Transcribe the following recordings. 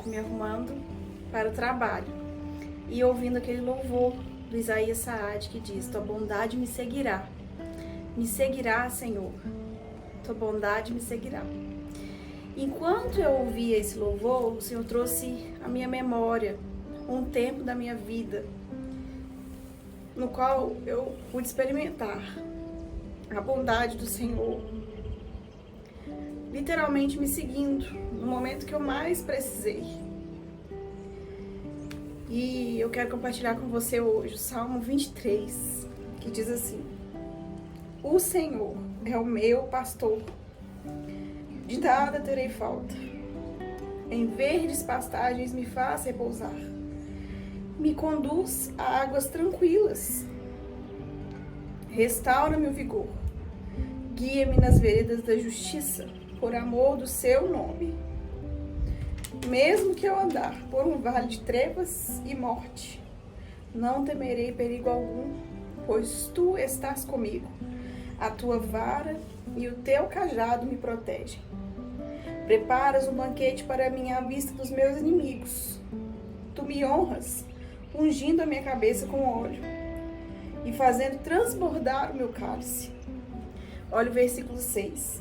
pouco me arrumando para o trabalho e ouvindo aquele louvor do Isaías Saad que diz: tua bondade me seguirá. Me seguirá, Senhor. Tua bondade me seguirá. Enquanto eu ouvia esse louvor, o Senhor trouxe à minha memória um tempo da minha vida no qual eu pude experimentar a bondade do Senhor, literalmente me seguindo no momento que eu mais precisei. E eu quero compartilhar com você hoje o Salmo 23, que diz assim: o Senhor é o meu pastor, de nada terei falta. Em verdes pastagens me faz repousar, me conduz a águas tranquilas, restaura-me o vigor, guia-me nas veredas da justiça, por amor do seu nome. Mesmo que eu andar por um vale de trevas e morte, não temerei perigo algum, pois tu estás comigo. A tua vara e o teu cajado me protegem. Preparas um banquete para mim à vista dos meus inimigos. Tu me honras, ungindo a minha cabeça com óleo e fazendo transbordar o meu cálice. Olha o versículo 6.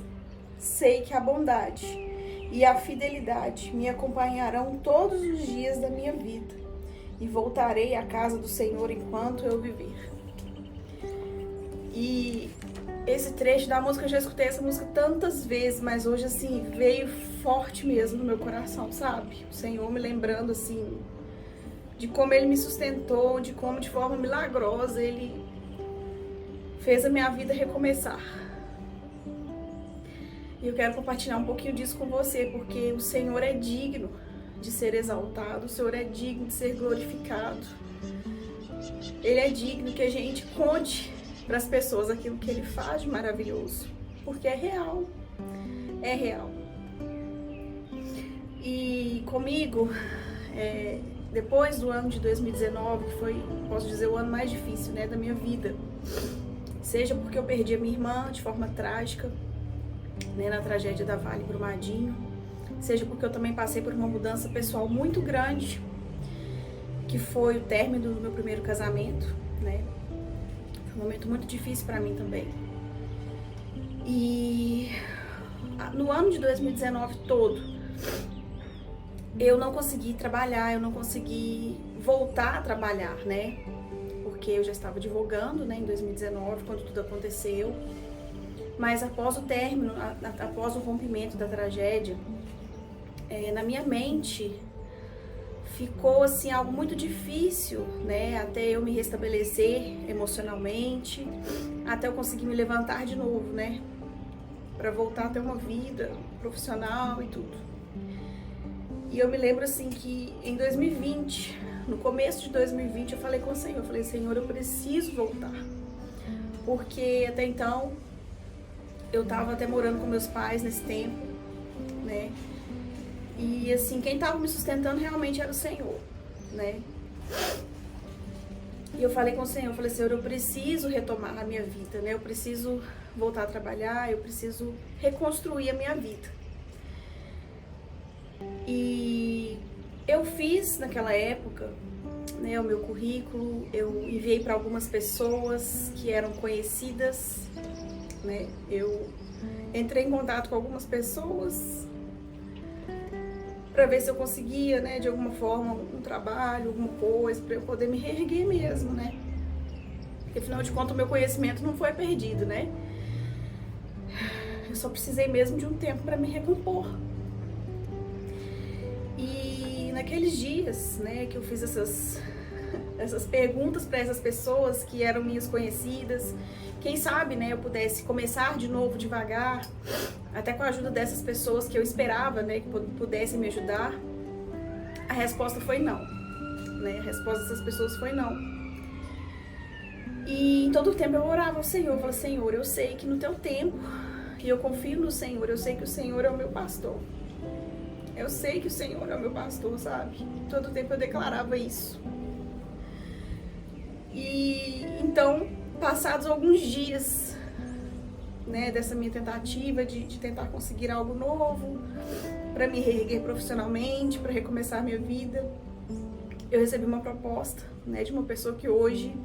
Sei que a bondade e a fidelidade me acompanharão todos os dias da minha vida, e voltarei à casa do Senhor enquanto eu viver. E esse trecho da música, eu já escutei essa música tantas vezes, mas hoje assim, veio forte mesmo no meu coração, sabe? O Senhor me lembrando assim, de como Ele me sustentou, de como de forma milagrosa Ele fez a minha vida recomeçar. E eu quero compartilhar um pouquinho disso com você, porque o Senhor é digno de ser exaltado, o Senhor é digno de ser glorificado. Ele é digno que a gente conte para as pessoas aquilo que Ele faz de maravilhoso, porque é real, é real. E comigo, depois do ano de 2019, que foi, posso dizer, o ano mais difícil, né, da minha vida, seja porque eu perdi a minha irmã de forma trágica, né, na tragédia da Vale Brumadinho, seja porque eu também passei por uma mudança pessoal muito grande, que foi o término do meu primeiro casamento, né? Foi um momento muito difícil para mim também. E no ano de 2019 todo, eu não consegui trabalhar, eu não consegui voltar a trabalhar, né? Porque eu já estava advogando, né, em 2019, quando tudo aconteceu. Mas após o término, após o rompimento da tragédia, na minha mente ficou assim algo muito difícil, né? Até eu me restabelecer emocionalmente, até eu conseguir me levantar de novo, né? Para voltar a ter uma vida profissional e tudo. E eu me lembro assim que em 2020, no começo de 2020, eu falei com o Senhor, eu falei: Senhor, eu preciso voltar, porque até então eu tava até morando com meus pais nesse tempo, né? E assim, quem tava me sustentando realmente era o Senhor, né? E eu falei com o Senhor, eu falei: Senhor, eu preciso retomar a minha vida, né? Eu preciso voltar a trabalhar, eu preciso reconstruir a minha vida. E eu fiz naquela época, né, o meu currículo, eu enviei para algumas pessoas que eram conhecidas, né? Eu entrei em contato com algumas pessoas para ver se eu conseguia, né, de alguma forma, um trabalho, alguma coisa, para eu poder me reerguer mesmo, né? Porque afinal de contas o meu conhecimento não foi perdido, né? Eu só precisei mesmo de um tempo para me recompor. E naqueles dias, né, que eu fiz essas perguntas para essas pessoas que eram minhas conhecidas, quem sabe, né, eu pudesse começar de novo devagar, até com a ajuda dessas pessoas que eu esperava, né, que pudessem me ajudar. A resposta foi não, né? A resposta dessas pessoas foi não. E em todo o tempo eu orava ao Senhor, eu falava: Senhor, eu sei que no teu tempo, e eu confio no Senhor, eu sei que o Senhor é o meu pastor. Eu sei que o Senhor é o meu pastor, sabe? Todo o tempo eu declarava isso. E então, passados alguns dias, né, dessa minha tentativa de tentar conseguir algo novo, para me reerguer profissionalmente, para recomeçar minha vida, eu recebi uma proposta, né, de uma pessoa que hoje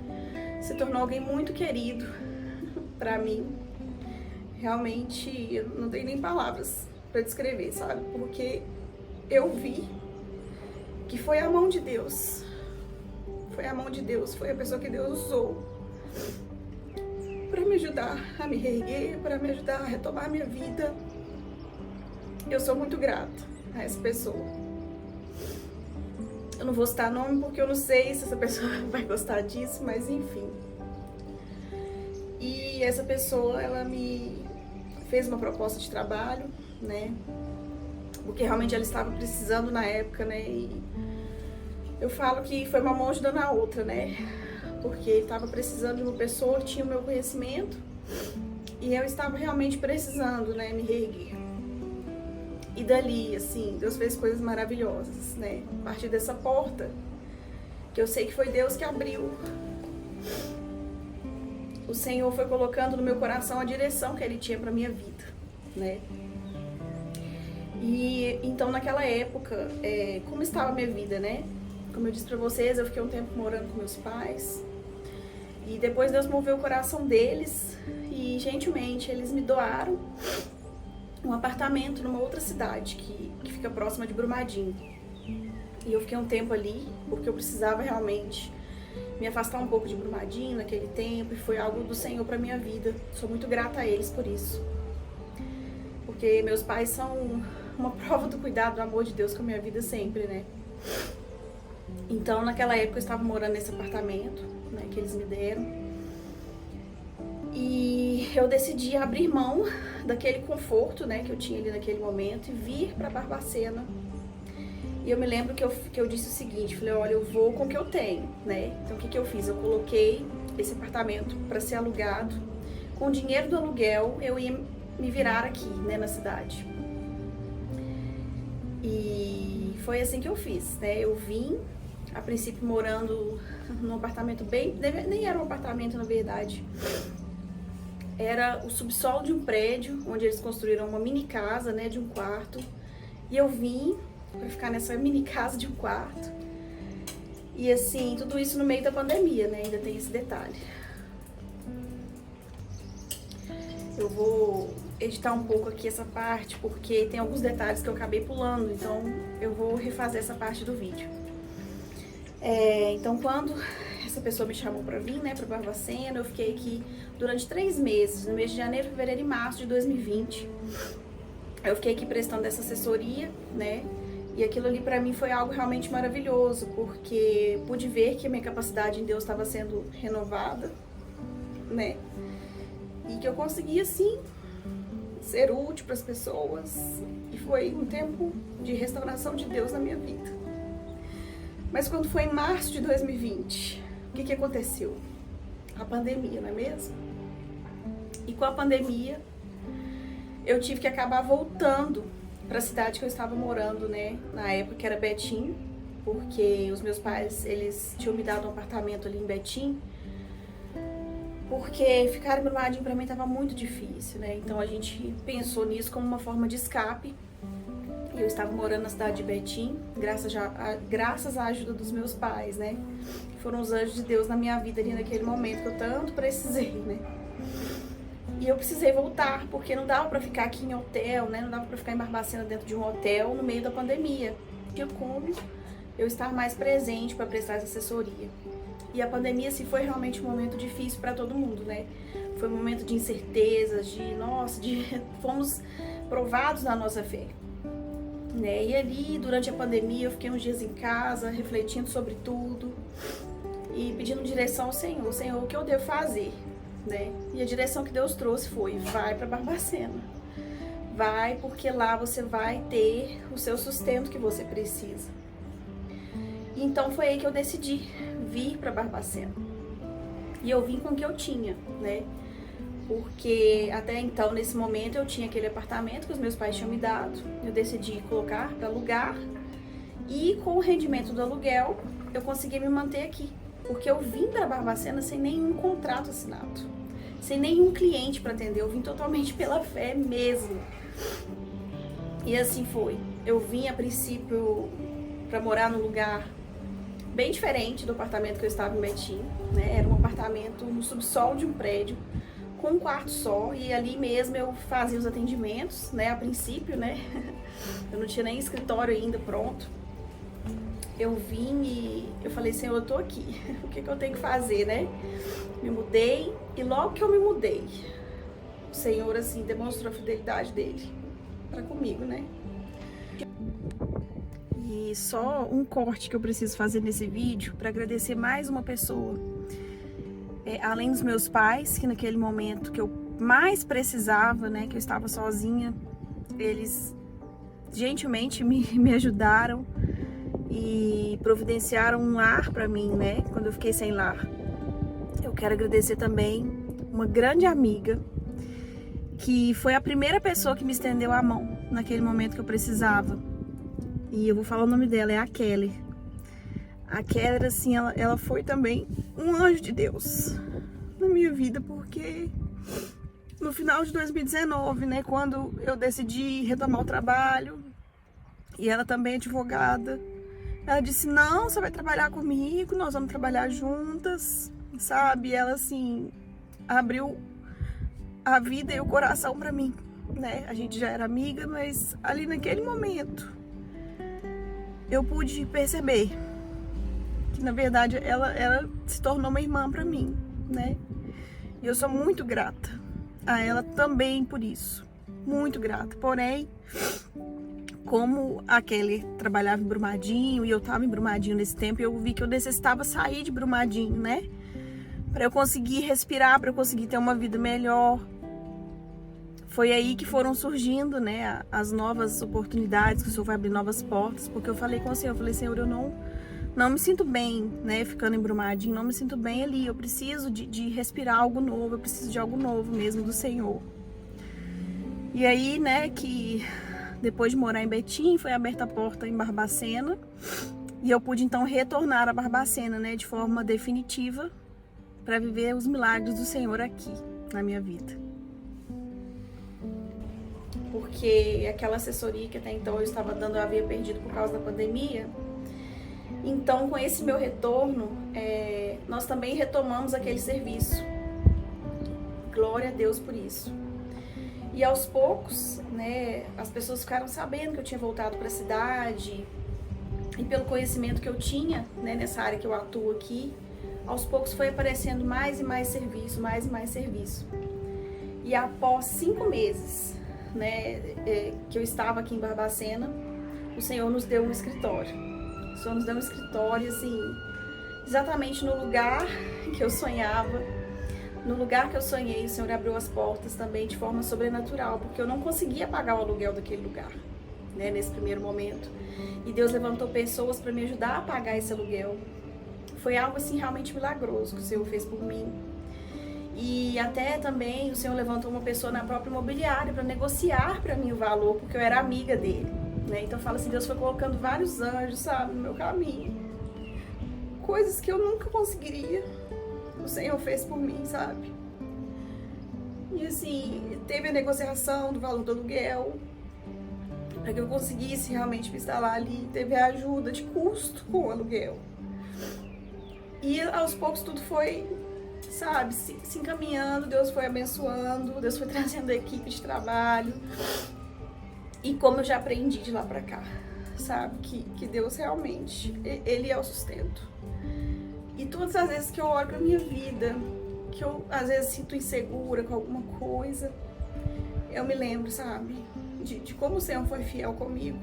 se tornou alguém muito querido para mim. Realmente, eu não tenho nem palavras para descrever, sabe? Porque eu vi que foi a mão de Deus. Foi a mão de Deus, foi a pessoa que Deus usou para me ajudar a me reerguer, para me ajudar a retomar minha vida. Eu sou muito grata a essa pessoa. Eu não vou citar nome porque eu não sei se essa pessoa vai gostar disso, mas enfim. E essa pessoa, ela me fez uma proposta de trabalho, né? Porque realmente ela estava precisando na época, né? E eu falo que foi uma mão ajudando a outra, né? Porque ele estava precisando de uma pessoa que tinha o meu conhecimento e eu estava realmente precisando, né? Me reerguer. E dali, assim, Deus fez coisas maravilhosas, né? A partir dessa porta, que eu sei que foi Deus que abriu, o Senhor foi colocando no meu coração a direção que Ele tinha para minha vida, né? E então naquela época, como estava a minha vida, né? Como eu disse para vocês, eu fiquei um tempo morando com meus pais. E depois Deus moveu o coração deles e gentilmente eles me doaram um apartamento numa outra cidade que fica próxima de Brumadinho. E eu fiquei um tempo ali porque eu precisava realmente me afastar um pouco de Brumadinho naquele tempo e foi algo do Senhor para minha vida. Sou muito grata a eles por isso. Porque meus pais são uma prova do cuidado, do amor de Deus com a minha vida sempre, né? Então, naquela época eu estava morando nesse apartamento, né, que eles me deram. E eu decidi abrir mão daquele conforto, né, que eu tinha ali naquele momento e vir para Barbacena. E eu me lembro que eu disse o seguinte, falei, olha, eu vou com o que eu tenho, né? Então, o que eu fiz? Eu coloquei esse apartamento para ser alugado. Com o dinheiro do aluguel, eu ia me virar aqui, né, na cidade. E foi assim que eu fiz, né? Eu vim, a princípio, morando num apartamento nem era um apartamento, na verdade. Era o subsolo de um prédio, onde eles construíram uma mini casa, né, de um quarto. E eu vim para ficar nessa mini casa de um quarto. E assim, tudo isso no meio da pandemia, né? Ainda tem esse detalhe. Eu vou editar um pouco aqui essa parte, porque tem alguns detalhes que eu acabei pulando, então eu vou refazer essa parte do vídeo. Então, quando essa pessoa me chamou para vir, né, para Barbacena, eu fiquei aqui durante 3 meses, no mês de janeiro, fevereiro e março de 2020. Eu fiquei aqui prestando essa assessoria, né, e aquilo ali para mim foi algo realmente maravilhoso, porque pude ver que a minha capacidade em Deus estava sendo renovada, né, e que eu conseguia, sim, ser útil para as pessoas, e foi um tempo de restauração de Deus na minha vida. Mas quando foi em março de 2020, o que aconteceu? A pandemia, não é mesmo? E com a pandemia, eu tive que acabar voltando para a cidade que eu estava morando, né? Na época, que era Betim, porque os meus pais, eles tinham me dado um apartamento ali em Betim, porque ficar em Brumadinho para mim estava muito difícil, né? Então a gente pensou nisso como uma forma de escape. Eu estava morando na cidade de Betim, graças à ajuda dos meus pais, né? Foram os anjos de Deus na minha vida ali naquele momento que eu tanto precisei, né? E eu precisei voltar, porque não dava pra ficar aqui em hotel, né? Não dava pra ficar em Barbacena dentro de um hotel no meio da pandemia. Tinha como eu estar mais presente para prestar essa assessoria. E a pandemia, assim, foi realmente um momento difícil para todo mundo, né? Foi um momento de incertezas, fomos provados na nossa fé. Né? E ali, durante a pandemia, eu fiquei uns dias em casa, refletindo sobre tudo e pedindo direção ao Senhor. Senhor, o que eu devo fazer? Né? E a direção que Deus trouxe foi, vai para Barbacena. Vai, porque lá você vai ter o seu sustento que você precisa. E então foi aí que eu decidi vir para Barbacena. E eu vim com o que eu tinha, né? Porque até então, nesse momento, eu tinha aquele apartamento que os meus pais tinham me dado. Eu decidi colocar para alugar e com o rendimento do aluguel, eu consegui me manter aqui. Porque eu vim para Barbacena sem nenhum contrato assinado, sem nenhum cliente para atender. Eu vim totalmente pela fé mesmo. E assim foi. Eu vim a princípio para morar num lugar bem diferente do apartamento que eu estava em Betim, né? Era um apartamento no subsolo de um prédio, com um quarto só, e ali mesmo eu fazia os atendimentos, né? A princípio, né? Eu não tinha nem escritório ainda pronto. Eu vim e eu falei, Senhor, eu tô aqui, o que eu tenho que fazer, né? Me mudei, e logo que eu me mudei, o Senhor, assim, demonstrou a fidelidade dele para comigo, né? E só um corte que eu preciso fazer nesse vídeo para agradecer mais uma pessoa. Além dos meus pais, que naquele momento que eu mais precisava, né, que eu estava sozinha, eles gentilmente me ajudaram e providenciaram um lar para mim, né, quando eu fiquei sem lar. Eu quero agradecer também uma grande amiga, que foi a primeira pessoa que me estendeu a mão naquele momento que eu precisava. E eu vou falar o nome dela, é a Kelly. A Kelly, assim, ela foi também um anjo de Deus na minha vida, porque no final de 2019, né, quando eu decidi retomar o trabalho, e ela também é advogada, ela disse, não, você vai trabalhar comigo, nós vamos trabalhar juntas, sabe? Ela, assim, abriu a vida e o coração pra mim, né? A gente já era amiga, mas ali naquele momento eu pude perceber que, na verdade, ela se tornou uma irmã pra mim, né? E eu sou muito grata a ela também por isso, muito grata. Porém, como a Kelly trabalhava em Brumadinho e eu tava em Brumadinho nesse tempo, eu vi que eu necessitava sair de Brumadinho, né? Pra eu conseguir respirar, pra eu conseguir ter uma vida melhor. Foi aí que foram surgindo, né, as novas oportunidades, que o Senhor vai abrir novas portas, porque eu falei com o Senhor, eu falei, Senhor, eu não me sinto bem, né, ficando em Brumadinho, não me sinto bem ali, eu preciso de respirar algo novo, eu preciso de algo novo mesmo do Senhor. E aí, né, que depois de morar em Betim, foi aberta a porta em Barbacena, e eu pude então retornar a Barbacena, né, de forma definitiva, para viver os milagres do Senhor aqui, na minha vida. Porque aquela assessoria que até então eu estava dando, eu havia perdido por causa da pandemia. Então, com esse meu retorno, nós também retomamos aquele serviço. Glória a Deus por isso. E aos poucos, né, as pessoas ficaram sabendo que eu tinha voltado para a cidade, e pelo conhecimento que eu tinha, né, nessa área que eu atuo aqui, aos poucos foi aparecendo mais e mais serviço, mais e mais serviço. E após 5 meses, né, que eu estava aqui em Barbacena, o Senhor nos deu um escritório. O Senhor nos deu um escritório, assim, exatamente no lugar que eu sonhava, no lugar que eu sonhei. O Senhor abriu as portas também de forma sobrenatural, porque eu não conseguia pagar o aluguel daquele lugar, né, nesse primeiro momento. E Deus levantou pessoas para me ajudar a pagar esse aluguel. Foi algo, assim, realmente milagroso que o Senhor fez por mim. E até também o Senhor levantou uma pessoa na própria imobiliária para negociar para mim o valor, porque eu era amiga dele, né? Então fala assim, Deus foi colocando vários anjos, sabe, no meu caminho. Coisas que eu nunca conseguiria, o Senhor fez por mim, sabe? E assim, teve a negociação do valor do aluguel, para que eu conseguisse realmente me instalar ali. Teve a ajuda de custo com o aluguel. E aos poucos tudo foi, sabe, se encaminhando, Deus foi abençoando, Deus foi trazendo a equipe de trabalho. E como eu já aprendi de lá pra cá, sabe, que Deus realmente, Ele é o sustento. E todas as vezes que eu olho pra minha vida, que eu às vezes sinto insegura com alguma coisa, eu me lembro, sabe, de como o Senhor foi fiel comigo,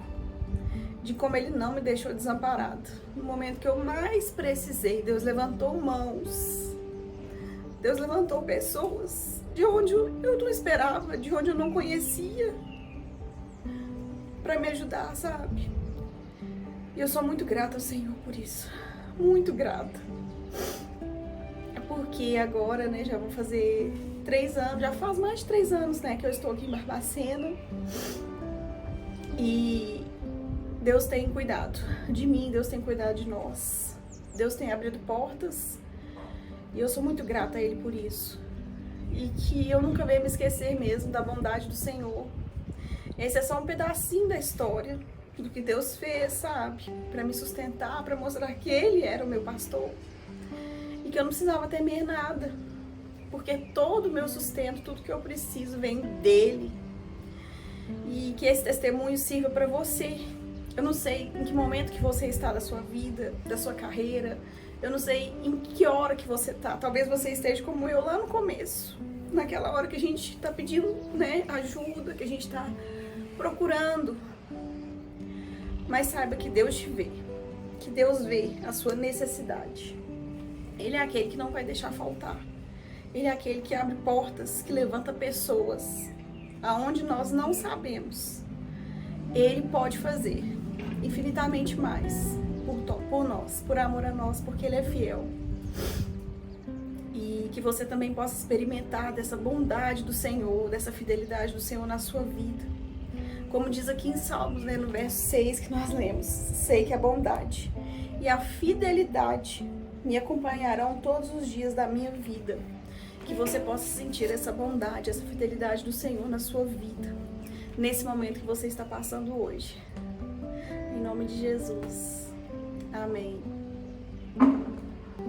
de como Ele não me deixou desamparado. No momento que eu mais precisei, Deus levantou mãos, Deus levantou pessoas de onde eu não esperava, de onde eu não conhecia, para me ajudar, sabe? E eu sou muito grata ao Senhor por isso, muito grata. É porque agora, né, já vou fazer 3 anos, já faz mais de 3 anos, né, que eu estou aqui em Barbacena. E Deus tem cuidado de mim, Deus tem cuidado de nós. Deus tem abrido portas e eu sou muito grata a Ele por isso. E que eu nunca venho me esquecer mesmo da bondade do Senhor. Esse é só um pedacinho da história, do que Deus fez, sabe? Para me sustentar, para mostrar que Ele era o meu pastor. E que eu não precisava temer nada. Porque todo o meu sustento, tudo que eu preciso vem dEle. E que esse testemunho sirva para você. Eu não sei em que momento que você está da sua vida, da sua carreira. Eu não sei em que hora que você está. Talvez você esteja como eu lá no começo. Naquela hora que a gente está pedindo, né, ajuda, que a gente está procurando. Mas saiba que Deus te vê. Que Deus vê a sua necessidade. Ele é aquele que não vai deixar faltar. Ele é aquele que abre portas, que levanta pessoas aonde nós não sabemos. Ele pode fazer infinitamente mais por nós, por amor a nós, porque Ele é fiel. E que você também possa experimentar dessa bondade do Senhor, dessa fidelidade do Senhor na sua vida. Como diz aqui em Salmos, né, no verso 6 que nós lemos, sei que a bondade e a fidelidade me acompanharão todos os dias da minha vida. Que você possa sentir essa bondade, essa fidelidade do Senhor na sua vida, nesse momento que você está passando hoje. Em nome de Jesus. Amém.